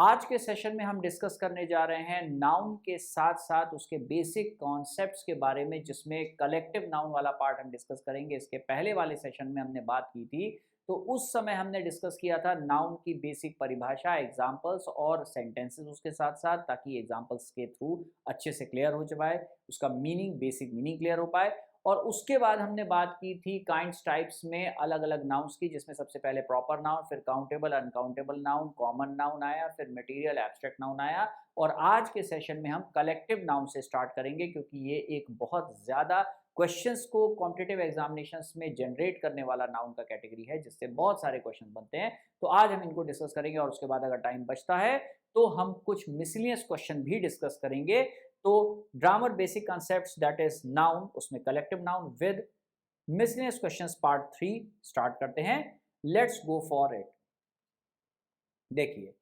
आज के सेशन में हम डिस्कस करने जा रहे हैं नाउन के साथ साथ उसके बेसिक कॉन्सेप्ट्स के बारे में, जिसमें कलेक्टिव नाउन वाला पार्ट हम डिस्कस करेंगे। इसके पहले वाले सेशन में हमने बात की थी, तो उस समय हमने डिस्कस किया था नाउन की बेसिक परिभाषा, एग्जांपल्स और सेंटेंसेस उसके साथ साथ, ताकि एग्जांपल्स के थ्रू अच्छे से क्लियर हो जाए, उसका मीनिंग, बेसिक मीनिंग क्लियर हो पाए। और उसके बाद हमने बात की थी काइंड्स टाइप्स में अलग अलग नाउन्स की, जिसमें सबसे पहले प्रॉपर नाउन, फिर countable uncountable noun, common noun आया, फिर मटेरियल एब्स्ट्रैक्ट नाउन आया। और आज के सेशन में हम कलेक्टिव नाउन से स्टार्ट करेंगे, क्योंकि ये एक बहुत ज़्यादा क्वेश्चंस को कॉम्पिटिटिव एग्जामिनेशंस में जनरेट करने वाला नाउन का कैटेगरी है, जिससे बहुत सारे क्वेश्चन बनते हैं। तो आज हम इनको डिस्कस करेंगे और उसके बाद अगर टाइम बचता है तो हम कुछ मिसलिनियस क्वेश्चन भी डिस्कस करेंगे। तो grammar basic concepts that is noun, उसमें collective noun with miscellaneous questions part 3 start करते हैं। Let's go for it. देखिए,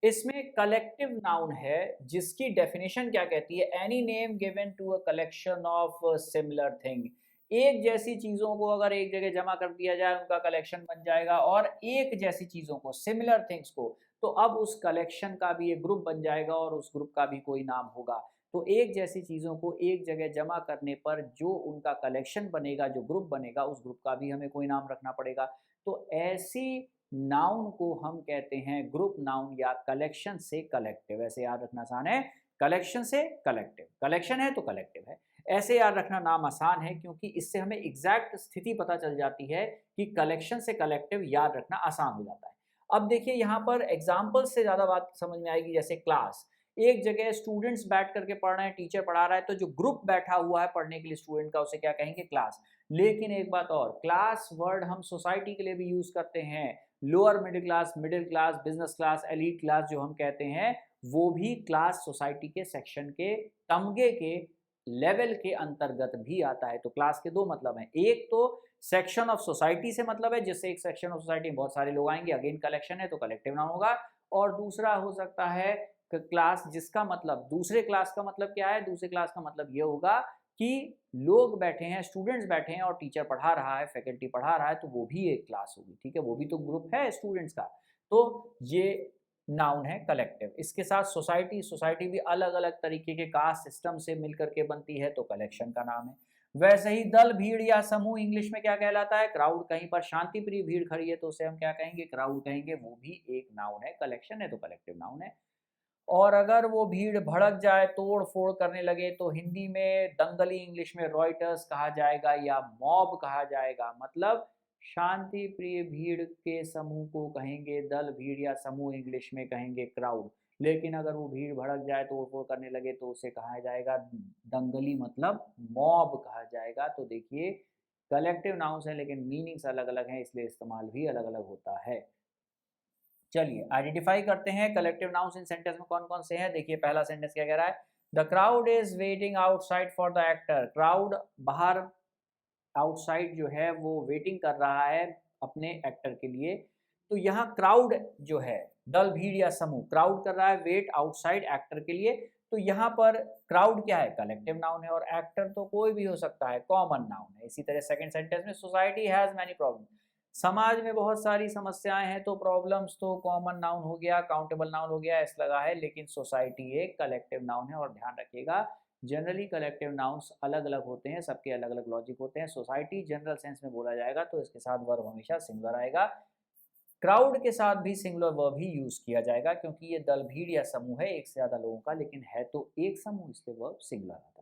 इसमें कलेक्टिव नाउन है जिसकी डेफिनेशन क्या कहती है, any name given to a collection of similar thing. एक जैसी चीजों को अगर एक जगह जमा कर दिया जाए उनका कलेक्शन बन जाएगा, और एक जैसी चीजों को, सिमिलर थिंग्स को, तो अब उस कलेक्शन का भी एक ग्रुप बन जाएगा और उस ग्रुप का भी कोई नाम होगा। तो एक जैसी चीजों को एक जगह जमा करने पर जो उनका कलेक्शन बनेगा, जो ग्रुप बनेगा, उस ग्रुप का भी हमें कोई नाम रखना पड़ेगा। तो ऐसी नाउन को हम कहते हैं ग्रुप नाउन या कलेक्शन से कलेक्टिव। ऐसे याद रखना आसान है, कलेक्शन से कलेक्टिव, कलेक्शन है तो कलेक्टिव है। ऐसे याद रखना नाम आसान है, क्योंकि इससे हमें एग्जैक्ट स्थिति पता चल जाती है कि कलेक्शन से कलेक्टिव याद रखना आसान हो जाता है। अब देखिए, यहाँ पर एग्जाम्पल से ज़्यादा बात समझ में आएगी। जैसे क्लास, एक जगह स्टूडेंट्स बैठ करके पढ़ रहे हैं, टीचर पढ़ा रहा है, तो जो ग्रुप बैठा हुआ है पढ़ने के लिए स्टूडेंट का, उसे क्या कहेंगे, क्लास। लेकिन एक बात और, क्लास वर्ड हम सोसाइटी के लिए भी यूज करते हैं। Lower middle class, business class, elite class जो हम कहते हैं, वो भी क्लास सोसाइटी के सेक्शन के तमगे के लेवल के अंतर्गत भी आता है। तो क्लास के दो मतलब हैं, एक तो सेक्शन ऑफ सोसाइटी से मतलब है, जिससे एक सेक्शन ऑफ सोसाइटी में बहुत सारे लोग आएंगे, अगेन कलेक्शन है तो कलेक्टिव नाउन होगा। और दूसरा हो सकता है क्लास, जिसका मतलब, दूसरे क्लास का मतलब क्या है, दूसरे क्लास का मतलब ये होगा कि लोग बैठे हैं, स्टूडेंट्स बैठे हैं और टीचर पढ़ा रहा है, फैकल्टी पढ़ा रहा है, तो वो भी एक क्लास होगी। ठीक है, वो भी तो ग्रुप है स्टूडेंट्स का। तो ये नाउन है कलेक्टिव। इसके साथ सोसाइटी, सोसाइटी भी अलग अलग तरीके के कास्ट सिस्टम से मिलकर के बनती है, तो कलेक्शन का नाम है। वैसे ही दल, भीड़ या समूह इंग्लिश में क्या कहलाता है, क्राउड। कहीं पर शांति प्रिय भीड़ खड़ी है तो उसे हम क्या कहेंगे, क्राउड कहेंगे। वो भी एक नाउन है, कलेक्शन है तो कलेक्टिव नाउन है। और अगर वो भीड़ भड़क जाए, तोड़ फोड़ करने लगे, तो हिंदी में दंगली, इंग्लिश में रॉयटर्स कहा जाएगा या मॉब कहा जाएगा। मतलब शांति प्रिय भीड़ के समूह को कहेंगे दल, भीड़ या समूह इंग्लिश में कहेंगे क्राउड। लेकिन अगर वो भीड़ भड़क जाए, तोड़ फोड़ करने लगे, तो उसे कहा जाएगा दंगली, मतलब मॉब कहा जाएगा। तो देखिए, कलेक्टिव नाउन्स हैं लेकिन मीनिंग्स अलग अलग हैं, इसलिए इस्तेमाल भी अलग अलग होता है। चलिए आइडेंटिफाई करते हैं कलेक्टिव नाउन्स इन सेंटेंस में कौन कौन से हैं। देखिए, पहला सेंटेंस क्या कह रहा है, the crowd is waiting outside for the actor. Crowd बाहर, आउटसाइड जो है वो वेटिंग कर रहा है अपने एक्टर के लिए। तो यहाँ क्राउड जो है, दल, भीड़ या समूह, क्राउड कर रहा है वेट आउटसाइड एक्टर के लिए। तो यहाँ पर क्राउड क्या है, कलेक्टिव नाउन है, और एक्टर तो कोई भी हो सकता है, कॉमन नाउन है। इसी तरह सेकंड सेंटेंस में, सोसाइटी हैज मैनी प्रॉब्लम। समाज में बहुत सारी समस्याएं हैं, तो प्रॉब्लम्स तो कॉमन नाउन हो गया, काउंटेबल नाउन हो गया, एस लगा है। लेकिन सोसाइटी एक कलेक्टिव नाउन है। और ध्यान रखिएगा, जनरली कलेक्टिव नाउन्स अलग अलग होते हैं, सबके अलग अलग लॉजिक होते हैं। सोसाइटी जनरल सेंस में बोला जाएगा तो इसके साथ वर्ब हमेशा सिंगुलर आएगा। क्राउड के साथ भी सिंगुलर वर्ब ही यूज किया जाएगा, क्योंकि ये दल, भीड़ या समूह है एक से ज्यादा लोगों का, लेकिन है तो एक समूह, इसलिए वर्ब सिंगुलर आता है।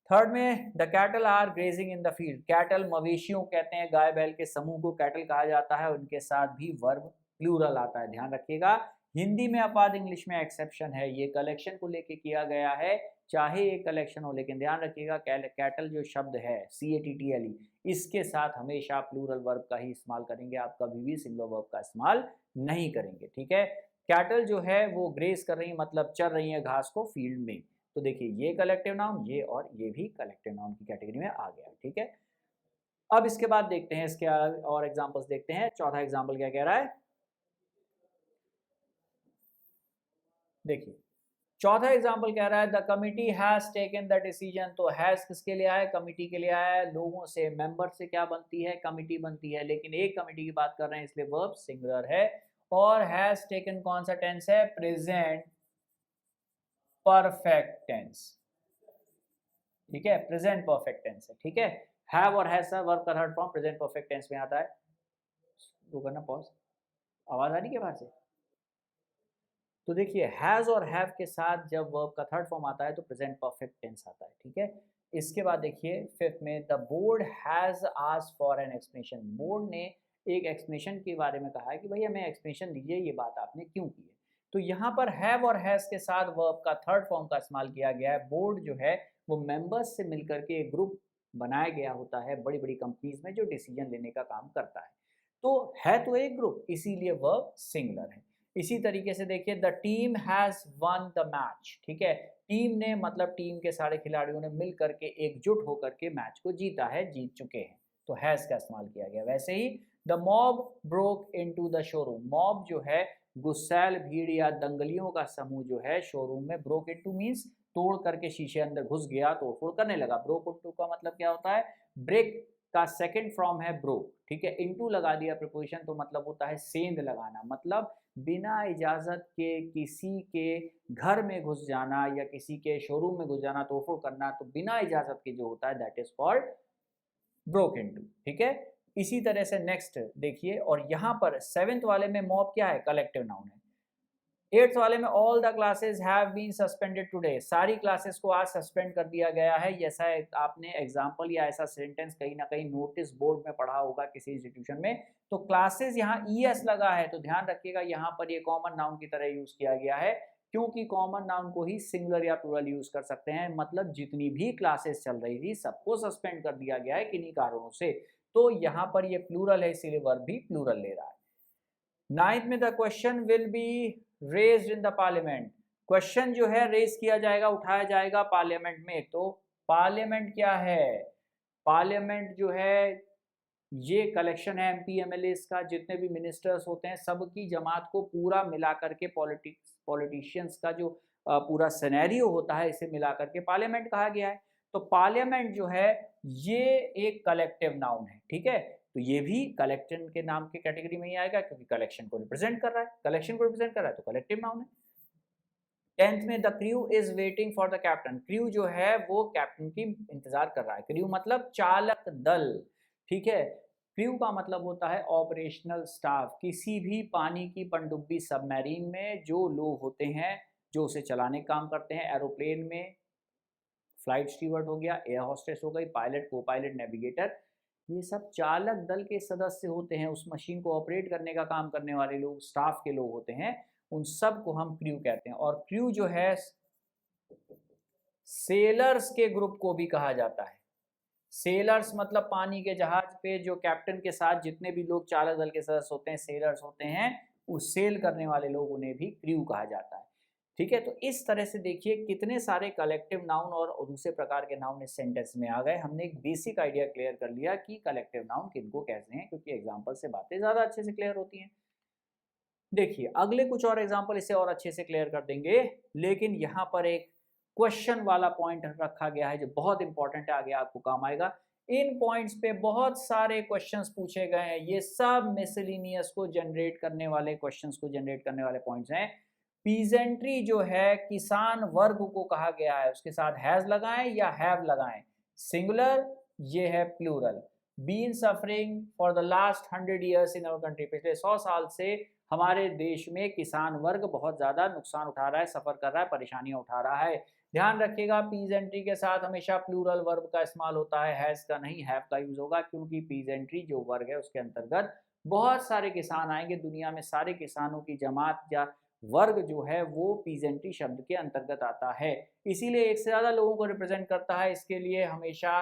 थर्ड में, the cattle are grazing in the field. Cattle मवेशियों कहते हैं, गाय बैल के समूह को कैटल कहा जाता है, उनके साथ भी वर्ब प्लूरल आता है। ध्यान रखिएगा, हिंदी में अपवाद, इंग्लिश में एक्सेप्शन है। ये कलेक्शन को लेके किया गया है, चाहे एक कलेक्शन हो, लेकिन ध्यान रखिएगा कैटल जो शब्द है, CATTLE, इसके साथ हमेशा प्लूरल वर्ब का ही इस्तेमाल करेंगे। आप कभी भी सिंगुलर वर्ब का इस्तेमाल नहीं करेंगे। ठीक है, कैटल जो है वो ग्रेज कर रही है, मतलब चर रही है घास को फील्ड में। तो देखिए, ये कलेक्टिव नाउन, ये और ये भी कलेक्टिव नाउन की कैटेगरी में आ गया। ठीक है, अब इसके बाद देखते हैं, इसके और एग्जांपल्स देखते हैं। चौथा एग्जांपल क्या कह रहा है, देखिए चौथा एग्जांपल कह रहा है, the committee has taken the decision. तो हैज किसके लिए आया, कमिटी के लिए आया है। लोगों से, मेंबर से क्या बनती है, कमिटी बनती है, लेकिन एक कमिटी की बात कर रहे हैं, इसलिए वर्ब सिंगुलर है। और हैज टेकन कौन सा टेंस है? प्रेजेंट परफेक्ट टेंस, ठीक है, प्रेजेंट परफेक्ट टेंस है, ठीक है। हैव और हैज वर्ब का third form present perfect tense में आता है। वो करना पॉज, आवाज आ रही है बाहर से? तो देखिए हैज और हैव के साथ जब वर्ब का थर्ड फॉर्म आता है तो प्रेजेंट परफेक्ट टेंस आता है, ठीक है। इसके बाद देखिए फिफ्थ में, the board has asked for an explanation. Board ने एक एक्सप्लेनेशन के बारे में कहा है कि भाई हमें एक्सप्लेनेशन दीजिए, ये बात आपने क्यों की है। तो यहाँ पर हैव और हैज के साथ वर्ब का थर्ड फॉर्म का इस्तेमाल किया गया है। बोर्ड जो है वो मेंबर्स से मिलकर के एक ग्रुप बनाया गया होता है बड़ी बड़ी कंपनीज में जो डिसीजन लेने का काम करता है। तो एक ग्रुप, इसीलिए वर्ब सिंगुलर है। इसी तरीके से देखिए the team has one the match, ठीक है। टीम ने मतलब टीम के सारे खिलाड़ियों ने मिल करके एकजुट होकर के मैच को जीता है, जीत चुके हैं, तो हैज का इस्तेमाल किया गया। वैसे ही the mob broke into the showroom. Mob जो है गुस्सैल भीड़ या दंगलियों का समूह जो है शोरूम में, ब्रोक इनटू मींस तोड़ करके शीशे अंदर घुस गया, तोड़फोड़ करने लगा। ब्रोक इनटू का मतलब क्या होता है? ब्रेक का सेकंड फॉर्म है ब्रोक, ठीक है। इनटू लगा दिया प्रीपोजिशन तो मतलब होता है सेंध लगाना, मतलब बिना इजाजत के किसी के घर में घुस जाना या किसी के शोरूम में घुस जाना, तोड़फोड़ करना, तो बिना इजाजत के जो होता है that is called broke into, ठीक है। इसी तरह से नेक्स्ट देखिए, और यहाँ पर सेवेंथ वाले में मॉब क्या है? कलेक्टिव नाउन है। एट्थ वाले में all the classes have been suspended today. सारी क्लासेस को आज सस्पेंड कर दिया गया है। ऐसा आपने एग्जांपल या ऐसा सेंटेंस कहीं ना कहीं नोटिस बोर्ड में पढ़ा होगा किसी इंस्टीट्यूशन में। तो क्लासेस यहाँ ईएस लगा है, तो ध्यान रखिएगा यहाँ पर ये कॉमन नाउन की तरह यूज किया गया है, क्योंकि कॉमन नाउन को ही सिंगुलर या प्लूरल यूज कर सकते हैं। मतलब जितनी भी क्लासेस चल रही थी सबको सस्पेंड कर दिया गया है किन्हीं कारणों से। तो यहाँ पर ये प्लूरल है, इसीलिए वर्ब भी प्लूरल ले रहा है। नाइन्थ में the question will be raised in the parliament. Question जो है रेज किया जाएगा, उठाया जाएगा पार्लियामेंट में। तो पार्लियामेंट क्या है? पार्लियामेंट जो है ये कलेक्शन है एमपी एमएलए का, जितने भी मिनिस्टर्स होते हैं सबकी जमात को पूरा मिला करके पॉलिटिशियंस का जो पूरा सिनेरियो होता है इसे मिला करके पार्लियामेंट कहा गया है। तो पार्लियामेंट जो है ये एक कलेक्टिव नाउन है, ठीक है। तो ये भी कलेक्शन के नाम के कैटेगरी में ही आएगा, क्योंकि कलेक्शन को रिप्रेजेंट कर रहा है, कलेक्शन को रिप्रेजेंट कर रहा है, तो कलेक्टिव नाउन है। टेंथ में the crew is waiting for the captain. Crew जो है वो कैप्टन की इंतजार कर रहा है। क्रू मतलब चालक दल, ठीक है। क्रू का मतलब होता है ऑपरेशनल स्टाफ। किसी भी पानी की पनडुब्बी सबमरीन में जो लोग होते हैं जो उसे चलाने का काम करते हैं, एरोप्लेन में फ्लाइट स्टीवर्ड हो गया, एयर होस्टेस हो गई, पायलट, को पायलट, नेविगेटर, ये सब चालक दल के सदस्य होते हैं। उस मशीन को ऑपरेट करने का काम करने वाले लोग स्टाफ के लोग होते हैं, उन सब को हम क्रू कहते हैं। और क्रू जो है सेलर्स के ग्रुप को भी कहा जाता है। सेलर्स मतलब पानी के जहाज पे जो कैप्टन के साथ जितने भी लोग चालक दल के सदस्य होते हैं, सेलर्स होते हैं, उस सेल करने वाले लोग उन्हें भी क्रू कहा जाता है, ठीक है। तो इस तरह से देखिए कितने सारे कलेक्टिव नाउन और दूसरे प्रकार के नाउन इस सेंटेंस में आ गए। हमने एक बेसिक आइडिया क्लियर कर लिया कि कलेक्टिव नाउन किनको कहते हैं, क्योंकि एग्जांपल से बातें ज़्यादा अच्छे से क्लियर होती हैं। देखिए अगले कुछ और एग्जांपल इसे और अच्छे से क्लियर कर देंगे, लेकिन यहाँ पर एक क्वेश्चन वाला पॉइंट रखा गया है जो बहुत इंपॉर्टेंट है, आगे आपको काम आएगा। इन पॉइंट्स पे बहुत सारे क्वेश्चंस पूछे गए हैं। ये सब मिसलिनियस को जनरेट करने वाले, क्वेश्चंस को जनरेट करने वाले पॉइंट्स हैं। पीजेंट्री जो है किसान वर्ग को कहा गया है, उसके साथ हैज लगाएं या हैव लगाएं, सिंगुलर, ये है plural. Been suffering for the last 100 years in our country. पिछले 100 साल से हमारे देश में किसान वर्ग बहुत ज़्यादा नुकसान उठा रहा है, सफ़र कर रहा है, परेशानियां उठा रहा है। ध्यान रखिएगा पीजेंट्री के साथ हमेशा प्लूरल वर्ब का इस्तेमाल होता है, हैज का नहीं, हैव का यूज होगा, क्योंकि पीजेंट्री जो वर्ग है उसके अंतर्गत बहुत सारे किसान आएंगे। दुनिया में सारे किसानों की जमात या वर्ग जो है वो पीजेंट्री शब्द के अंतर्गत आता है, इसीलिए एक से ज़्यादा लोगों को रिप्रेजेंट करता है। इसके लिए हमेशा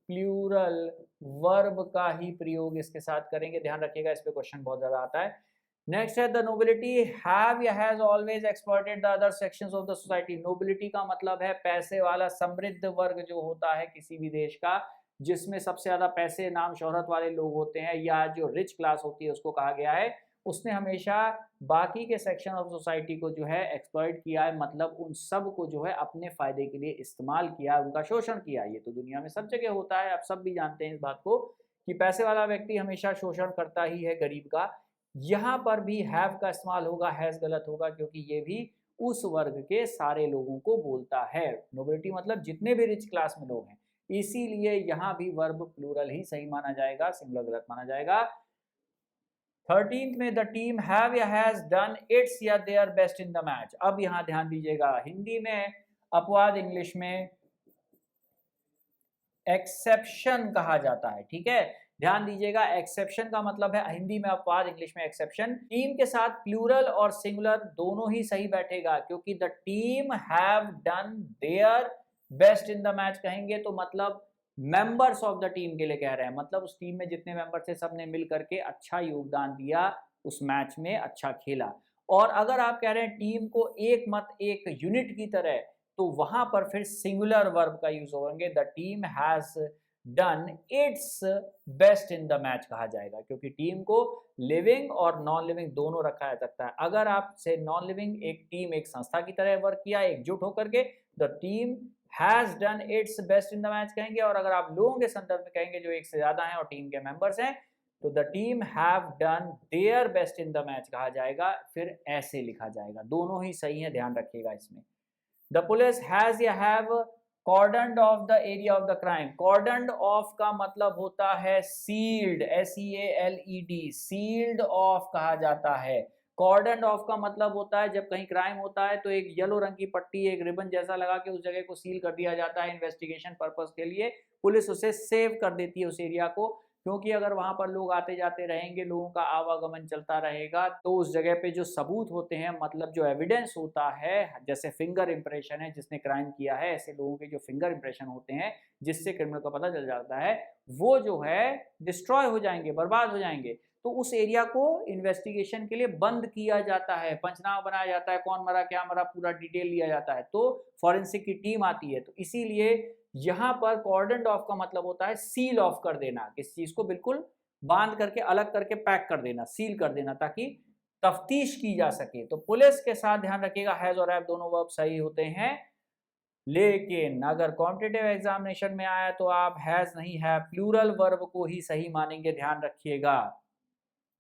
प्लूरल वर्ब का ही प्रयोग इसके साथ करेंगे, ध्यान रखिएगा, इस पे क्वेश्चन बहुत ज़्यादा आता है। नेक्स्ट है द नोबिलिटी हैव या has always exploited the other sections of the society. Nobility का मतलब है पैसे वाला समृद्ध वर्ग जो होता है किसी भी देश का, जिसमें सबसे ज्यादा पैसे, नाम शोहरत वाले लोग होते हैं, या जो रिच क्लास होती है उसको कहा गया है। उसने हमेशा बाकी के सेक्शन ऑफ सोसाइटी को जो है एक्सप्लॉइट किया है, मतलब उन सब को जो है अपने फायदे के लिए इस्तेमाल किया, उनका शोषण किया। ये तो दुनिया में सब जगह होता है, आप सब भी जानते हैं इस बात को कि पैसे वाला व्यक्ति हमेशा शोषण करता ही है गरीब का। यहाँ पर भी हैव का इस्तेमाल होगा, हैज गलत होगा क्योंकि ये भी उस वर्ग के सारे लोगों को बोलता है। नोबिलिटी मतलब जितने भी रिच क्लास में लोग हैं, इसीलिए यहाँ भी वर्ब प्लूरल ही सही माना जाएगा, सिंगुलर गलत माना जाएगा। 13th में द टीम हैव या हैज डन इट्स या their best in the match. अब यहाँ ध्यान दीजिएगा, हिंदी में अपवाद, इंग्लिश में एक्सेप्शन कहा जाता है, ठीक है। ध्यान दीजिएगा, एक्सेप्शन का मतलब है हिंदी में अपवाद, इंग्लिश में एक्सेप्शन। टीम के साथ प्लूरल और सिंगुलर दोनों ही सही बैठेगा क्योंकि the team have done their best in the match कहेंगे तो मतलब मेंबर्स ऑफ द टीम के लिए कह रहे हैं, मतलब उस टीम में जितने मेंबर्स थे सब ने मिल करके अच्छा योगदान दिया, उस मैच में अच्छा खेला। और अगर आप कह रहे हैं टीम को एक मत एक यूनिट की तरह, तो वहां पर फिर सिंगुलर वर्ब का यूज होंगे, the team has done it's best in the match कहा जाएगा क्योंकि टीम को लिविंग और नॉन लिविंग दोनों रखा जा सकता है। अगर आप से नॉन लिविंग एक टीम एक संस्था की तरह वर्क किया एकजुट होकर के, the team has done it's best in the match कहेंगे। और अगर आप लोगों के संदर्भ में कहेंगे जो एक से ज्यादा हैं और टीम के मेंबर्स हैं, तो the team have done their best in the match कहा जाएगा, फिर ऐसे लिखा जाएगा। दोनों ही सही है, ध्यान रखिएगा इसमें। द पुलिस हैज या have cordoned off the area of the crime. Cordoned off का मतलब होता है सील्ड, SEALED, सील्ड ऑफ कहा जाता है। कॉर्डन्ड ऑफ का मतलब होता है जब कहीं क्राइम होता है तो एक येलो रंग की पट्टी, एक रिबन जैसा लगा के उस जगह को सील कर दिया जाता है इन्वेस्टिगेशन पर्पस के लिए। पुलिस उसे सेव कर देती है उस एरिया को, क्योंकि अगर वहां पर लोग आते जाते रहेंगे, लोगों का आवागमन चलता रहेगा, तो उस जगह पे जो सबूत होते हैं, मतलब जो एविडेंस होता है, जैसे फिंगर इंप्रेशन है, जिसने क्राइम किया है ऐसे लोगों के जो फिंगर इंप्रेशन होते हैं जिससे क्रिमिनल का पता चल जाता है, वो जो है डिस्ट्रॉय हो जाएंगे, बर्बाद हो जाएंगे। तो उस एरिया को इन्वेस्टिगेशन के लिए बंद किया जाता है, पंचनामा बनाया जाता है, कौन मरा क्या मरा पूरा डिटेल लिया जाता है, तो फॉरेंसिक की टीम आती है। तो इसीलिए यहां पर कॉर्डन्ड ऑफ का मतलब होता है सील ऑफ कर देना, किसी चीज को बिल्कुल बांध करके अलग करके पैक कर देना, सील कर देना, ताकि तफ्तीश की जा सके। तो पुलिस के साथ ध्यान रखिएगा हैज और हैव दोनों वर्ब सही होते हैं, लेकिन अगर कॉम्पिटिटिव एग्जामिनेशन में आया तो आप हैज नहीं है प्लूरल वर्ब को ही सही मानेंगे, ध्यान रखिएगा।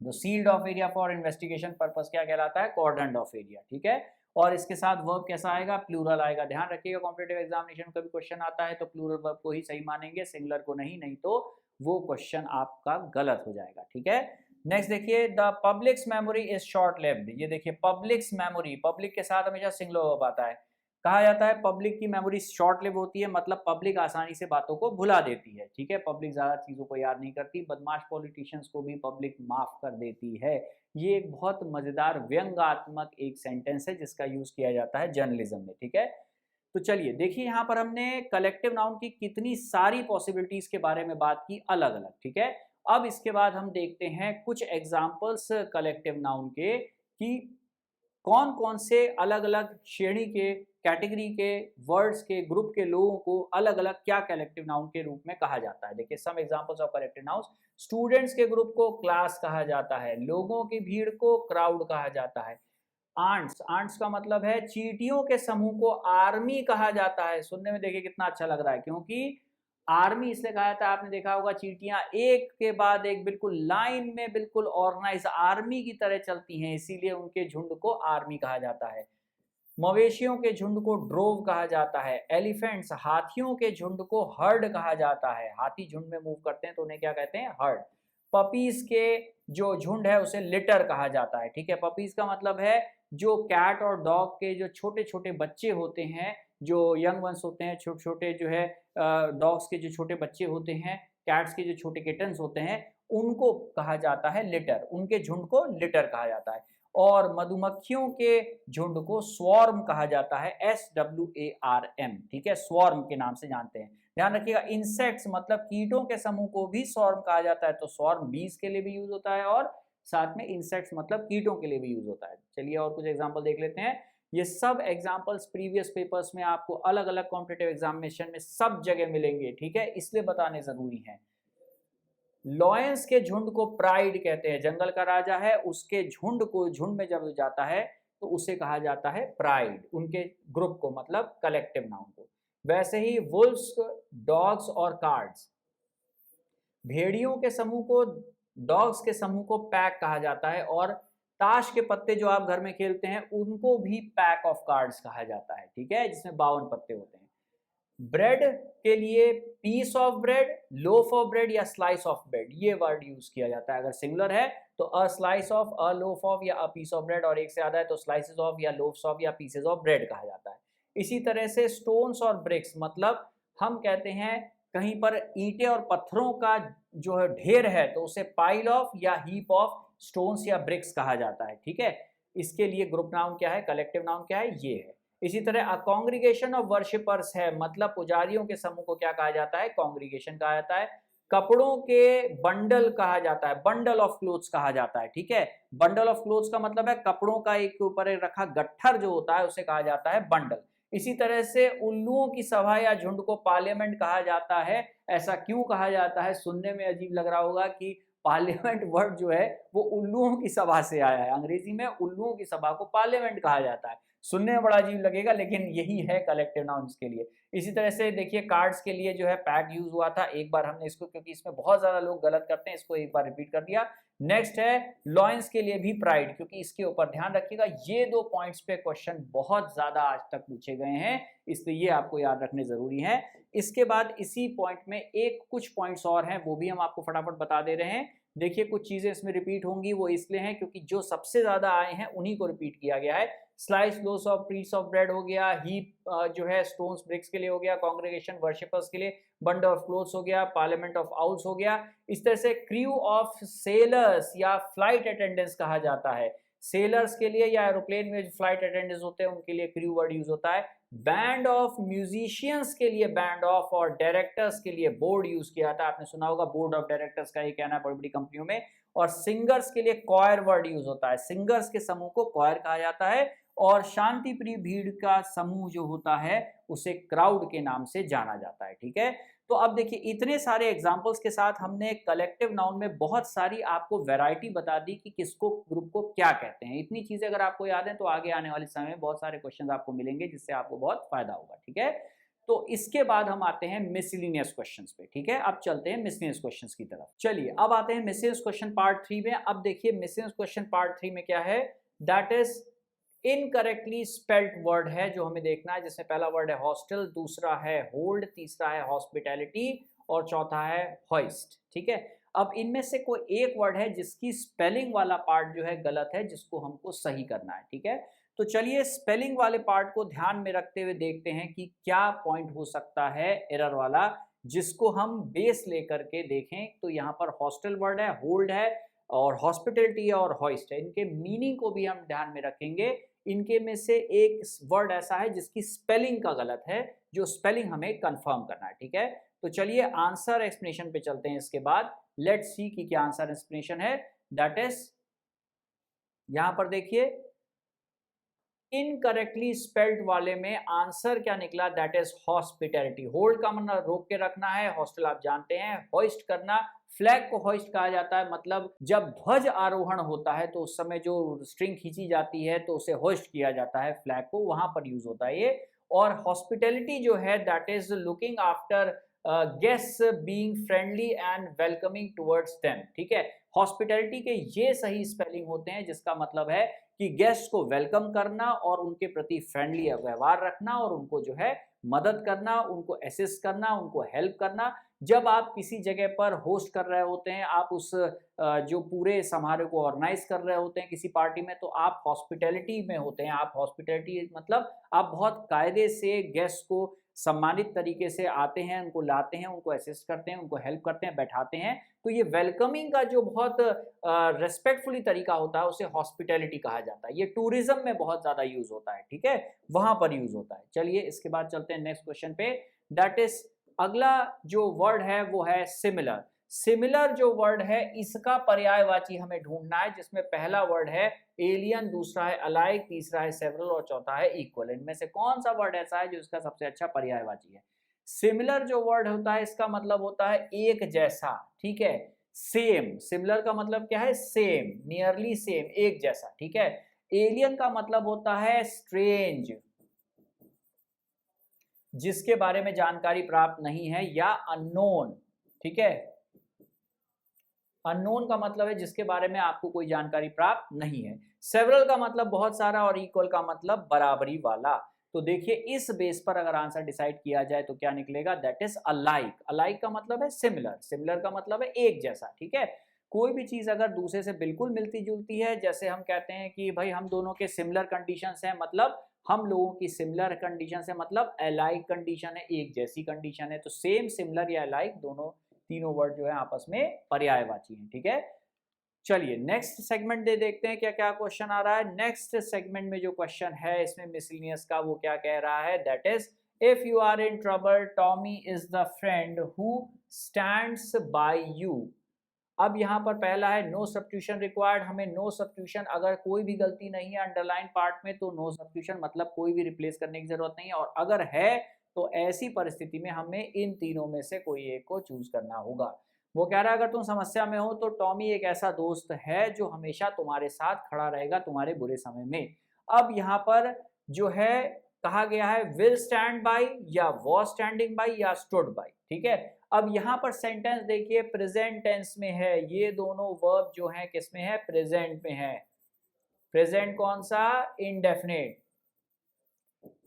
जो sealed off area for investigation purpose क्या कहलाता है, कॉर्डन्ड ऑफ एरिया, ठीक है। और इसके साथ वर्ब कैसा आएगा, प्लूरल आएगा। ध्यान रखिएगा कॉम्पिटिटिव एग्जामिनेशन में कभी क्वेश्चन आता है तो प्लूरल वर्ब को ही सही मानेंगे, सिंगुलर को नहीं, नहीं तो वो क्वेश्चन आपका गलत हो जाएगा, ठीक है। नेक्स्ट देखिए, the publics memory is short lived. ये देखिए पब्लिक्स मेमोरी, पब्लिक के साथ हमेशा सिंगुलर वर्ब आता है। कहा जाता है पब्लिक की मेमोरी शॉर्ट लिव होती है, मतलब पब्लिक आसानी से बातों को भुला देती है, ठीक है। पब्लिक ज्यादा चीजों को याद नहीं करती, बदमाश पॉलिटिशियंस को भी पब्लिक माफ कर देती है। ये एक बहुत मजेदार व्यंग्यात्मक एक सेंटेंस है जिसका यूज किया जाता है जर्नलिज्म में, ठीक है। तो चलिए देखिए, यहाँ पर हमने कलेक्टिव नाउन की कितनी सारी पॉसिबिलिटीज के बारे में बात की अलग अलग, ठीक है। अब इसके बाद हम देखते हैं कुछ एग्जाम्पल्स कलेक्टिव नाउन के, कि कौन कौन से अलग अलग श्रेणी के, कैटेगरी के, वर्ड्स के, ग्रुप के लोगों को अलग अलग क्या कलेक्टिव नाउन के रूप में कहा जाता है। देखिए some examples of collective nouns. Students के ग्रुप को क्लास कहा जाता है, लोगों की भीड़ को क्राउड कहा जाता है। आंट्स, आंट्स का मतलब है चींटियों के समूह को आर्मी कहा जाता है। सुनने में देखिए कितना अच्छा लग रहा है, क्योंकि आर्मी इसलिए कहा जाता है, आपने देखा होगा चींटियां एक के बाद एक बिल्कुल लाइन में बिल्कुल ऑर्गेनाइज आर्मी की तरह चलती हैं, इसीलिए उनके झुंड को आर्मी कहा जाता है। मवेशियों के झुंड को ड्रोव कहा जाता है। एलिफेंट्स, हाथियों के झुंड को हर्ड कहा जाता है, हाथी झुंड में मूव करते हैं तो उन्हें क्या कहते हैं, हर्ड। पपीज के जो झुंड है उसे लिटर कहा जाता है, ठीक है। पपीज का मतलब है जो कैट और डॉग के जो छोटे छोटे बच्चे होते हैं, जो यंग वंस होते हैं, छोटे छोटे जो है डॉग्स के जो छोटे बच्चे होते हैं, कैट्स के जो छोटे किटन्स होते हैं, उनको कहा जाता है लिटर, उनके झुंड को लिटर कहा जाता है। और मधुमक्खियों के झुंड को स्वॉर्म कहा जाता है, SWARM, ठीक है, स्वॉर्म के नाम से जानते हैं। ध्यान रखिएगा, इंसेक्ट्स मतलब कीटों के समूह को भी स्वॉर्म कहा जाता है, तो स्वॉर्म बीज के लिए भी यूज होता है और साथ में इंसेक्ट्स मतलब कीटों के लिए भी यूज होता है। चलिए और कुछ एग्जांपल देख लेते हैं। ये सब एग्जांपल्स प्रीवियस पेपर्स में आपको अलग अलग कॉम्पिटिटिव एग्जामिनेशन में सब जगह मिलेंगे, ठीक है, इसलिए बताने जरूरी है। लॉयंस के झुंड को प्राइड कहते हैं, जंगल का राजा है उसके झुंड को, झुंड में जब जाता है तो उसे कहा जाता है प्राइड, उनके ग्रुप को, मतलब कलेक्टिव नाउन को। वैसे ही वुल्व्स, डॉग्स और कार्ड्स, भेड़ियों के समूह को डॉग्स के समूह को पैक कहा जाता है, और ताश के पत्ते जो आप घर में खेलते हैं उनको भी पैक ऑफ कार्ड्स कहा जाता है, ठीक है, जिसमें 52 पत्ते होते हैं। ब्रेड के लिए piece of bread, loaf of bread या स्लाइस ऑफ ब्रेड, ये वर्ड यूज किया जाता है। अगर सिंगुलर है तो a slice of, a loaf of या अ पीस ऑफ ब्रेड, और एक से ज्यादा है तो स्लाइसेस ऑफ या लोफ्स ऑफ या पीसेस ऑफ ब्रेड कहा जाता है। इसी तरह से स्टोन्स और ब्रिक्स, मतलब हम कहते हैं कहीं पर ईंटें और पत्थरों का जो है ढेर है तो उसे पाइल ऑफ या हीप ऑफ स्टोन्स या ब्रिक्स कहा जाता है, ठीक है। इसके लिए ग्रुप नाउन क्या है, कलेक्टिव नाउन क्या है, ये है। इसी तरह अ कॉन्ग्रीगेशन ऑफ वर्शिपर्स है, मतलब पुजारियों के समूह को क्या कहा जाता है, कॉन्ग्रीगेशन कहा जाता है। कपड़ों के बंडल कहा जाता है, बंडल ऑफ क्लोथ्स कहा जाता है, ठीक है। बंडल ऑफ क्लोथ्स का मतलब है कपड़ों का एक के ऊपर एक रखा गट्ठर जो होता है उसे कहा जाता है बंडल। इसी तरह से उल्लुओं की सभा या झुंड को पार्लियामेंट कहा जाता है। ऐसा क्यों कहा जाता है, सुनने में अजीब लग रहा होगा कि पार्लियामेंट वर्ड जो है वो उल्लुओं की सभा से आया है। अंग्रेजी में उल्लुओं की सभा को पार्लियामेंट कहा जाता है। सुनने में बड़ा अजीब लगेगा लेकिन यही है कलेक्टिव नाउन्स के लिए। इसी तरह से देखिए कार्ड्स के लिए जो है पैक यूज हुआ था, एक बार हमने इसको, क्योंकि इसमें बहुत ज्यादा लोग गलत करते हैं, इसको एक बार रिपीट कर दिया। नेक्स्ट है लॉयंस के लिए भी प्राइड, क्योंकि इसके ऊपर ध्यान रखिएगा, ये 2 पॉइंट्स पे क्वेश्चन बहुत ज्यादा आज तक पूछे गए हैं, इसलिए ये आपको याद रखने जरूरी है। इसके बाद इसी पॉइंट में एक कुछ पॉइंट्स और हैं, वो भी हम आपको फटाफट बता दे रहे हैं। देखिए कुछ चीजें इसमें रिपीट होंगी, वो इसलिए हैं क्योंकि जो सबसे ज्यादा आए हैं उन्हीं को रिपीट किया गया है। Slice loss of peace of bread हो गया, हीप जो है स्टोन्स ब्रिक्स के लिए हो गया, कांग्रेगेशन वर्शिपर्स के लिए बंडल ऑफ क्लोथ्स हो गया, पार्लियामेंट ऑफ आउल्स हो गया। इस तरह से क्रू ऑफ सेलर्स या फ्लाइट अटेंडेंट्स कहा जाता है। सेलर्स के लिए या एरोप्लेन में जो फ्लाइट अटेंडेंट्स होते हैं उनके लिए क्रू वर्ड यूज होता है। बैंड ऑफ म्यूजिशियंस के लिए बैंड ऑफ, और डायरेक्टर्स के लिए बोर्ड यूज किया जाता है। आपने सुना होगा बोर्ड ऑफ डायरेक्टर्स का ये कहना है बड़ी बड़ी कंपनियों में। और सिंगर्स के लिए कॉयर वर्ड यूज होता है, सिंगर्स के समूह को कॉयर कहा जाता है। और शांति प्रिय भीड़ का समूह जो होता है उसे क्राउड के नाम से जाना जाता है, ठीक है। तो अब देखिए इतने सारे एग्जांपल्स के साथ हमने कलेक्टिव नाउन में बहुत सारी आपको वैरायटी बता दी कि किसको ग्रुप को क्या कहते हैं। इतनी चीजें अगर आपको याद है तो आगे आने वाले समय में बहुत सारे क्वेश्चंस आपको मिलेंगे जिससे आपको बहुत फायदा होगा, ठीक है। तो इसके बाद हम आते हैं मिसलिनियस क्वेश्चंस पे, ठीक है। अब चलते हैं मिसलिनियस क्वेश्चंस की तरफ। चलिए अब आते हैं मिसलिनियस क्वेश्चन पार्ट 3 में। अब देखिए मिसलिनियस क्वेश्चन पार्ट 3 में क्या है, that is incorrectly spelled word है जो हमें देखना है, जिसमें पहला वर्ड है हॉस्टल, दूसरा है होल्ड, तीसरा है हॉस्पिटैलिटी और चौथा है हॉइस्ट, ठीक है। अब इनमें से कोई एक वर्ड है जिसकी स्पेलिंग वाला पार्ट जो है गलत है, जिसको हमको सही करना है, ठीक है। तो चलिए स्पेलिंग वाले पार्ट को ध्यान में रखते हुए देखते हैं कि क्या पॉइंट हो सकता है एरर वाला, जिसको हम बेस लेकर के देखें। तो यहाँ पर हॉस्टल वर्ड है, होल्ड है और हॉस्पिटलिटी है और हॉइस्ट है। इनके मीनिंग को भी हम ध्यान में रखेंगे। इनके में से एक वर्ड ऐसा है जिसकी स्पेलिंग का गलत है, जो स्पेलिंग हमें कंफर्म करना है, ठीक है। तो चलिए आंसर एक्सप्लेनेशन पे चलते हैं। इसके बाद लेट्स सी कि क्या आंसर एक्सप्लेनेशन है। दैट इज यहां पर देखिए इनकरेक्टली स्पेल्ड वाले में आंसर क्या निकला, दैट इज हॉस्पिटैलिटी। होल्ड का मतलब रोक के रखना है, हॉस्टल आप जानते हैं, होइस्ट करना, फ्लैग को होइस्ट कहा जाता है, मतलब जब ध्वज आरोहण होता है तो उस समय जो स्ट्रिंग खींची जाती है तो उसे होइस्ट किया जाता है, फ्लैग को, वहां पर यूज होता है ये। और हॉस्पिटैलिटी जो है that is looking after guest, being friendly and welcoming towards them, ठीक है। हॉस्पिटैलिटी के ये सही स्पेलिंग होते हैं जिसका मतलब है कि गेस्ट को वेलकम करना और उनके प्रति फ्रेंडली व्यवहार रखना और उनको जो है मदद करना, उनको असिस्ट करना, उनको हेल्प करना। जब आप किसी जगह पर होस्ट कर रहे होते हैं, आप उस जो पूरे समारोह को ऑर्गेनाइज कर रहे होते हैं किसी पार्टी में, तो आप हॉस्पिटैलिटी में होते हैं। आप हॉस्पिटैलिटी मतलब आप बहुत कायदे से गेस्ट को सम्मानित तरीके से आते हैं, उनको लाते हैं, उनको असिस्ट करते हैं, उनको हेल्प करते हैं, बैठाते हैं। तो ये वेलकमिंग का जो बहुत रेस्पेक्टफुली तरीका होता है उसे हॉस्पिटैलिटी कहा जाता है। ये टूरिज्म में बहुत ज्यादा यूज होता है, ठीक है, वहां पर यूज होता है। चलिए इसके बाद चलते हैं नेक्स्ट क्वेश्चन पे। दैट इज अगला जो वर्ड है वो है सिमिलर। सिमिलर जो वर्ड है इसका पर्यायवाची हमें ढूंढना है, जिसमें पहला वर्ड है एलियन, दूसरा है अलाइक, तीसरा है सेवरल और चौथा है इक्वल। इनमें से कौन सा वर्ड ऐसा है जो इसका सबसे अच्छा पर्यायवाची है। सिमिलर जो वर्ड होता है इसका मतलब होता है एक जैसा, ठीक है। सेम, सिमिलर का मतलब क्या है, सेम, नियरली सेम, एक जैसा, ठीक है। एलियन का मतलब होता है स्ट्रेंज, जिसके बारे में जानकारी प्राप्त नहीं है, या अननोन, ठीक है। अननोन का मतलब है जिसके बारे में आपको कोई जानकारी प्राप्त नहीं है। सेवरल का मतलब बहुत सारा और इक्वल का मतलब बराबरी वाला। तो देखिए इस बेस पर अगर आंसर डिसाइड किया जाए तो क्या निकलेगा, दैट इज अलाइक। अलाइक का मतलब है सिमिलर, सिमिलर का मतलब है एक जैसा, ठीक है। कोई भी चीज अगर दूसरे से बिल्कुल मिलती जुलती है, जैसे हम कहते हैं कि भाई हम दोनों के सिमिलर कंडीशंस हैं, मतलब हम लोगों की सिमिलर कंडीशन है, मतलब अलाइक कंडीशन है, एक जैसी कंडीशन है। तो सेम, सिमिलर या अलाइक दोनों तीनों वर्ड जो है आपस में पर्यायवाची हैं, ठीक है। चलिए नेक्स्ट सेगमेंट दे देखते हैं क्या क्या क्वेश्चन आ रहा है। नेक्स्ट सेगमेंट में जो क्वेश्चन है इसमें मिसलिनियस का, वो क्या कह रहा है, that is if you are in trouble Tommy is the friend who stands by you. अब यहाँ पर पहला है नो सब्स्टिट्यूशन रिक्वायर्ड। हमें नो सब्स्टिट्यूशन, अगर कोई भी गलती नहीं है अंडरलाइन पार्ट में तो नो सब्स्टिट्यूशन मतलब कोई भी रिप्लेस करने की जरूरत नहीं है, और अगर है तो ऐसी परिस्थिति में हमें इन तीनों में से कोई एक को चूज करना होगा। वो कह रहा है अगर तुम समस्या में हो तो टॉमी एक ऐसा दोस्त है जो हमेशा तुम्हारे साथ खड़ा रहेगा तुम्हारे बुरे समय में। अब यहाँ पर जो है कहा गया है विल स्टैंड बाय या वॉज स्टैंडिंग बाय या स्टूड बाय, ठीक है। अब यहाँ पर सेंटेंस देखिए प्रेजेंट टेंस में है, ये दोनों वर्ब जो हैं किस में है, प्रेजेंट में है। प्रेजेंट कौन सा, इंडेफिनिट।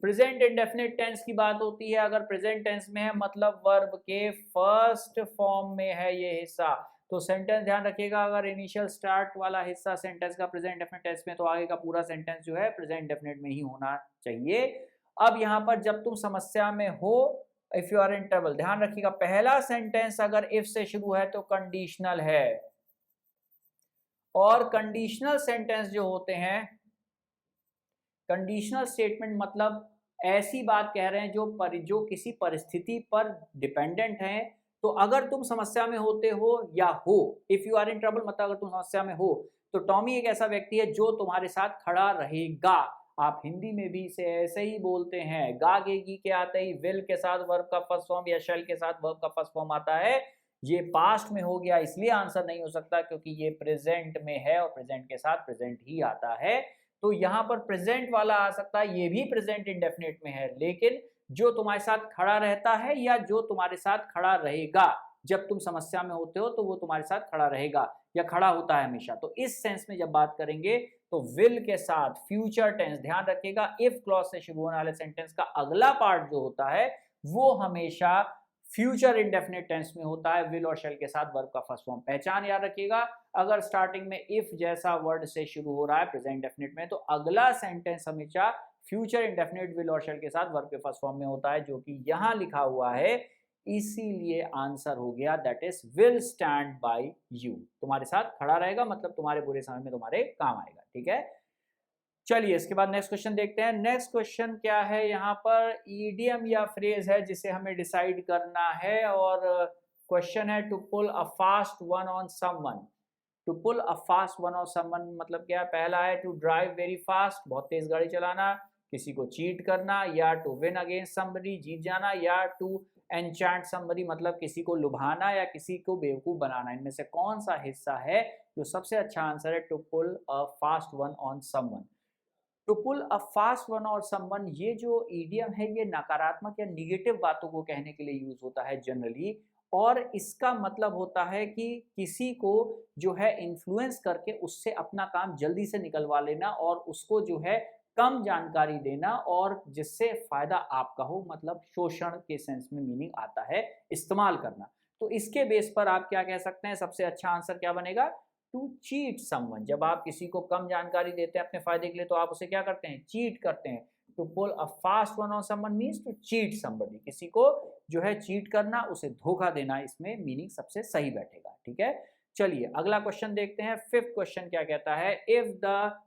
प्रेजेंट इंडेफिनिट टेंस की बात होती है अगर प्रेजेंट टेंस में है, मतलब वर्ब के फर्स्ट फॉर्म में है ये हिस्सा। तो सेंटेंस ध्यान रखिएगा, अगर इनिशियल स्टार्ट वाला हिस्सा सेंटेंस का प्रेजेंट इंडेफिनिट टेंस में, तो आगे का पूरा सेंटेंस जो है प्रेजेंट इंडेफिनिट में ही होना चाहिए। अब यहाँ पर जब तुम समस्या में हो, if you are in trouble, ध्यान रखिएगा पहला सेंटेंस अगर इफ से शुरू है तो कंडीशनल है, और कंडीशनल सेंटेंस जो होते हैं, कंडीशनल स्टेटमेंट मतलब ऐसी बात कह रहे हैं जो किसी परिस्थिति पर डिपेंडेंट है। तो अगर तुम समस्या में होते हो या हो, if you are in trouble मतलब अगर तुम समस्या में हो, तो टॉमी एक ऐसा व्यक्ति है जो तुम्हारे साथ खड़ा रहेगा। आप हिंदी में भी इसे ऐसे ही बोलते हैं, गागेगी के आते ही विल के साथ वर्ब का फर्स्ट फॉर्म या शेल के साथ वर्ब का फर्स्ट फॉर्म आता है। ये पास्ट में हो गया इसलिए आंसर नहीं हो सकता क्योंकि ये प्रेजेंट में है और प्रेजेंट के साथ प्रेजेंट ही आता है। तो यहां पर प्रेजेंट वाला आ सकता है, ये भी प्रेजेंट इंडेफिनिट में है, लेकिन जो तुम्हारे साथ खड़ा रहता है या जो तुम्हारे साथ खड़ा रहेगा, जब तुम समस्या में होते हो तो वो तुम्हारे साथ खड़ा रहेगा या खड़ा होता है हमेशा। तो इस सेंस में जब बात करेंगे तो विल के साथ फ्यूचर टेंस, ध्यान रखिएगा इफ क्लॉज से शुरू होने वाले सेंटेंस का अगला पार्ट जो होता है वो हमेशा फ्यूचर इंडेफिनिट टेंस में होता है, विल और शेल के साथ वर्ब का फर्स्ट फॉर्म। पहचान याद रखिएगा, अगर स्टार्टिंग में इफ जैसा वर्ड से शुरू हो रहा है प्रेजेंट इंडेफिनिट में, तो अगला सेंटेंस हमेशा फ्यूचर इंडेफिनिट विल और शेल के साथ वर्ब के फर्स्ट फॉर्म में होता है, जो कि यहां लिखा हुआ है। इसीलिए आंसर हो गया that is will stand by you, तुम्हारे साथ खड़ा रहेगा मतलब तुम्हारे बुरे समय में तुम्हारे काम आएगा, ठीक है। चलिए इसके बाद नेक्स्ट क्वेश्चन देखते हैं। नेक्स्ट क्वेश्चन क्या है, यहाँ पर ईडियम या फ्रेज है जिसे हमें डिसाइड करना है, और क्वेश्चन है to pull a fast one on someone. To pull a fast one on someone मतलब क्या है, पहला है टू ड्राइव वेरी फास्ट, बहुत तेज गाड़ी चलाना, किसी को चीट करना, या टू विन अगेंस्ट समबडी, जीत जाना, या टू एनचैंट समबडी मतलब किसी को लुभाना या किसी को बेवकूफ बनाना। इनमें से कौन सा हिस्सा है जो सबसे अच्छा आंसर है to pull a fast one on someone. To pull a fast one और समवन, ये जो ईडियम है ये नकारात्मक या निगेटिव बातों को कहने के लिए यूज होता है जनरली, और इसका मतलब होता है कि किसी को जो है इन्फ्लुएंस करके उससे अपना काम जल्दी से निकलवा लेना और उसको जो है कम जानकारी देना और जिससे फायदा आपका हो, मतलब शोषण के सेंस में मीनिंग आता है, इस्तेमाल करना। तो इसके बेस पर आप क्या कह सकते हैं, सबसे अच्छा आंसर क्या बनेगा, टू चीट समवन। जब आप किसी को कम जानकारी देते हैं अपने फायदे के लिए तो आप उसे क्या करते हैं, चीट करते हैं। To pull a fast one on someone means to cheat somebody, किसी को जो है चीट करना, उसे धोखा देना, इसमें मीनिंग सबसे सही बैठेगा, ठीक है। चलिए अगला क्वेश्चन देखते हैं। फिफ्थ क्वेश्चन क्या कहता है, if the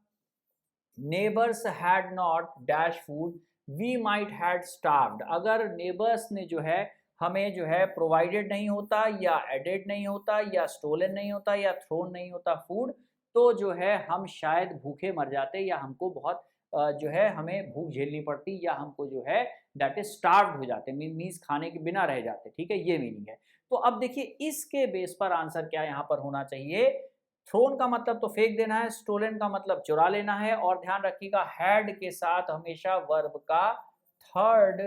neighbours had not dash food we might had starved. अगर नेबर्स ने जो है हमें जो है प्रोवाइडेड नहीं होता या एडेड नहीं होता या स्टोलन नहीं होता या थ्रोन नहीं होता फूड, तो जो है हम शायद भूखे मर जाते या हमको बहुत जो है हमें भूख झेलनी पड़ती या हमको जो है दैट इज स्टार्व्ड हो जाते, मीन्स खाने के बिना रह जाते, ठीक है, ये मीनिंग है। तो अब देखिए इसके बेस पर आंसर क्या यहाँ पर होना चाहिए। थ्रोन का मतलब तो फेंक देना है, स्टोलन का मतलब चुरा लेना है, और ध्यान रखिएगा हैड के साथ हमेशा वर्ब का थर्ड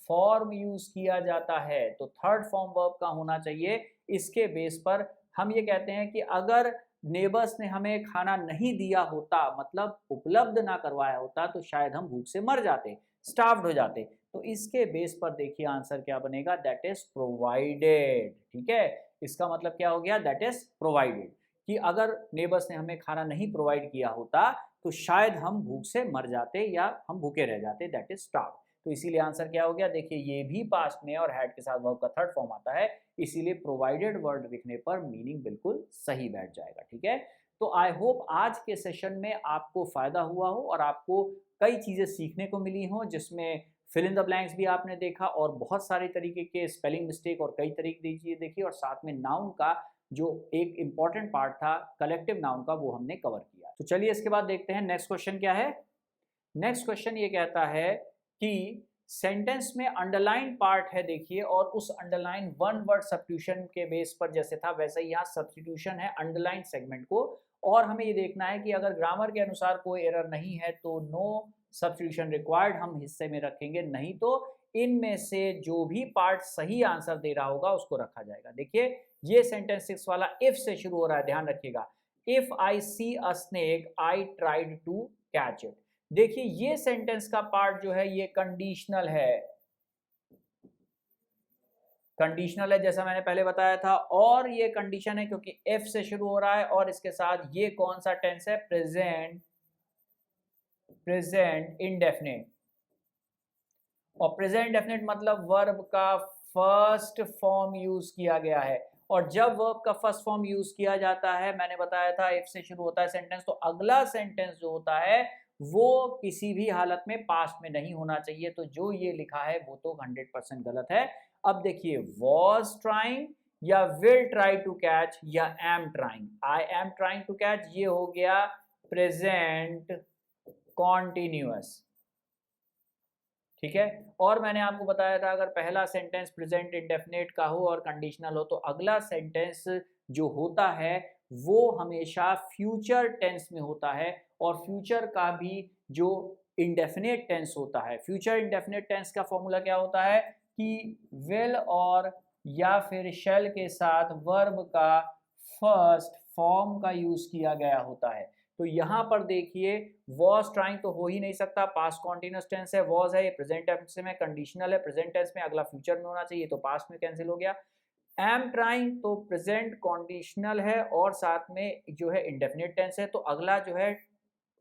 फॉर्म यूज किया जाता है, तो थर्ड फॉर्म वर्ब का होना चाहिए। इसके बेस पर हम ये कहते हैं कि अगर नेबर्स ने हमें खाना नहीं दिया होता, मतलब उपलब्ध ना करवाया होता, तो शायद हम भूख से मर जाते, स्टार्व्ड हो जाते। तो इसके बेस पर देखिए आंसर क्या बनेगा, दैट इज प्रोवाइडेड। ठीक है, इसका मतलब क्या हो गया, दैट इज प्रोवाइडेड, कि अगर नेबर्स ने हमें खाना नहीं प्रोवाइड किया होता तो शायद हम भूख से मर जाते या हम भूखे रह जाते, दैट इज स्टार्व। तो इसीलिए आंसर क्या हो गया, देखिए ये भी पास्ट में और हैड के साथ वर्ब का थर्ड फॉर्म आता है, इसीलिए प्रोवाइडेड वर्ड लिखने पर मीनिंग बिल्कुल सही बैठ जाएगा। ठीक है, तो आई होप आज के सेशन में आपको फायदा हुआ हो और आपको कई चीज़ें सीखने को मिली हों, जिसमें फिल इन द ब्लैंक्स भी आपने देखा और बहुत सारे तरीके के स्पेलिंग मिस्टेक और कई तरीके की चीज़ें देखी, और साथ में नाउन का जो एक इंपॉर्टेंट पार्ट था कलेक्टिव नाउन का, वो हमने कवर किया। तो चलिए इसके बाद देखते हैं नेक्स्ट क्वेश्चन क्या है। नेक्स्ट क्वेश्चन ये कहता है कि सेंटेंस में अंडरलाइन पार्ट है देखिए, और उस अंडरलाइन वन वर्ड सब्स्टिट्यूशन के बेस पर जैसे था वैसे ही यहाँ सब्स्टिट्यूशन है अंडरलाइन सेगमेंट को, और हमें ये देखना है कि अगर ग्रामर के अनुसार कोई एरर नहीं है तो नो सब्स्टिट्यूशन रिक्वायर्ड हम हिस्से में रखेंगे, नहीं तो इनमें से जो भी पार्ट सही आंसर दे रहा होगा उसको रखा जाएगा। देखिए ये सेंटेंस 6 वाला इफ से शुरू हो रहा है, ध्यान रखिएगा। If I see a snake I tried to catch it. देखिए ये सेंटेंस का पार्ट जो है ये कंडीशनल है, कंडीशनल है जैसा मैंने पहले बताया था, और ये कंडीशन है क्योंकि एफ से शुरू हो रहा है, और इसके साथ ये कौन सा टेंस है, प्रेजेंट, प्रेजेंट इंडेफिनिट। और प्रेजेंट इंडेफिनिट मतलब वर्ब का फर्स्ट फॉर्म यूज किया गया है, और जब वर्ब का फर्स्ट फॉर्म यूज किया जाता है, मैंने बताया था इफ से शुरू होता है सेंटेंस, तो अगला सेंटेंस जो होता है वो किसी भी हालत में पास्ट में नहीं होना चाहिए। तो जो ये लिखा है वो तो 100% गलत है। अब देखिए was trying या will try to catch या am trying, I am trying to catch, ये हो गया present continuous। ठीक है, और मैंने आपको बताया था अगर पहला सेंटेंस प्रेजेंट इंडेफिनिट का हो और कंडीशनल हो तो अगला सेंटेंस जो होता है वो हमेशा फ्यूचर टेंस में होता है, और फ्यूचर का भी जो इंडेफिनिट टेंस होता है, फ्यूचर इंडेफिनिट टेंस का फॉर्मूला क्या होता है कि विल और या फिर शैल के साथ वर्ब का फर्स्ट फॉर्म का यूज किया गया होता है। तो यहाँ पर देखिए was trying तो हो ही नहीं सकता, पास्ट कॉन्टिन्यूस टेंस है, was है, ये प्रेजेंट टेंस में कंडीशनल है, प्रेजेंट टेंस में अगला फ्यूचर में होना चाहिए, तो पास्ट में कैंसिल हो गया। am trying तो प्रेजेंट कंडीशनल है और साथ में जो है इंडेफिनिट टेंस है, तो अगला जो है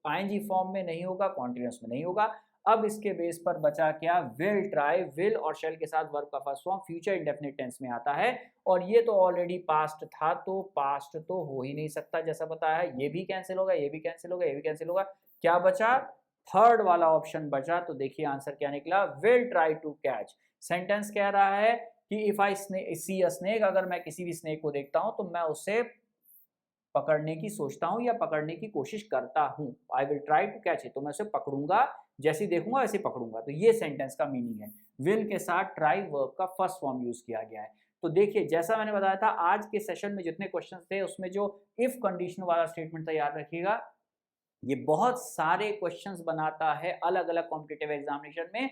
ing फॉर्म में नहीं होगा, कॉन्टिन्यूस में नहीं होगा। अब इसके बेस पर बचा क्या, विल ट्राई, विल और शैल के साथ वर्ब का first form future indefinite tense में आता है, और ये तो ऑलरेडी पास्ट था तो पास्ट तो हो ही नहीं सकता जैसा बताया है, ये भी कैंसिल होगा, ये भी कैंसिल होगा, ये भी कैंसिल होगा, क्या बचा, थर्ड वाला ऑप्शन बचा। तो देखिए आंसर क्या निकला, will try to catch. Sentence कह रहा है कि if I see a snake, अगर मैं किसी भी स्नेक को देखता हूं तो मैं उससे पकड़ने की सोचता हूं या पकड़ने की कोशिश करता हूं, I will try to catch it, तो मैं उसे पकड़ूंगा, जैसे देखूंगा वैसे पकड़ूंगा। तो ये सेंटेंस का मीनिंग है, विल के साथ ट्राई वर्ब का फर्स्ट फॉर्म यूज किया गया है। तो देखिए जैसा मैंने बताया था आज के सेशन में जितने क्वेश्चंस थे उसमें जो इफ कंडीशन वाला स्टेटमेंट था याद रखिएगा, ये बहुत सारे क्वेश्चंस बनाता है अलग अलग कॉम्पिटिटिव एग्जामिनेशन में,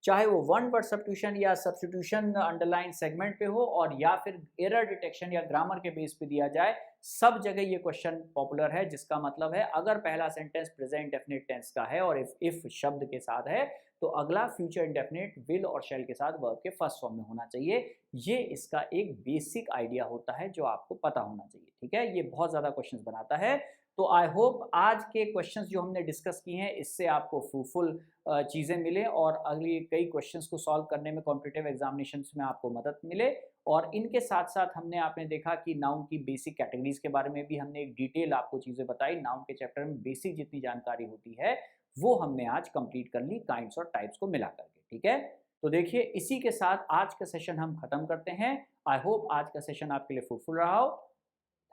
चाहे वो वन वर्ड सब्स्टिट्यूशन या सब्स्टिट्यूशन अंडरलाइन सेगमेंट पे हो, और या फिर एरर डिटेक्शन या ग्रामर के बेस पे दिया जाए, सब जगह ये क्वेश्चन पॉपुलर है, जिसका मतलब है अगर पहला सेंटेंस प्रेजेंट इंडेफिनिट टेंस का है और इफ शब्द के साथ है तो अगला फ्यूचर इंडेफिनिट विल और शैल के साथ वर्ब के फर्स्ट फॉर्म में होना चाहिए। ये इसका एक बेसिक आइडिया होता है जो आपको पता होना चाहिए। ठीक है, ये बहुत ज़्यादा क्वेश्चन बनाता है। तो आई होप आज के क्वेश्चंस जो हमने डिस्कस किए हैं इससे आपको फ्रूटफुल चीज़ें मिले, और अगली कई क्वेश्चंस को सॉल्व करने में कॉम्पिटिटिव एग्जामिनेशंस में आपको मदद मिले। और इनके साथ साथ हमने आपने देखा कि नाउन की बेसिक कैटेगरीज के बारे में भी हमने एक डिटेल आपको चीज़ें बताई, नाउन के चैप्टर में बेसिक जितनी जानकारी होती है वो हमने आज कंप्लीट कर ली काइंड्स और टाइप्स को मिला करके। ठीक है, तो देखिए इसी के साथ आज का सेशन हम खत्म करते हैं। आई होप आज का सेशन आपके लिए फ्रूटफुल रहा हो।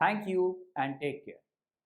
Thank you and take care.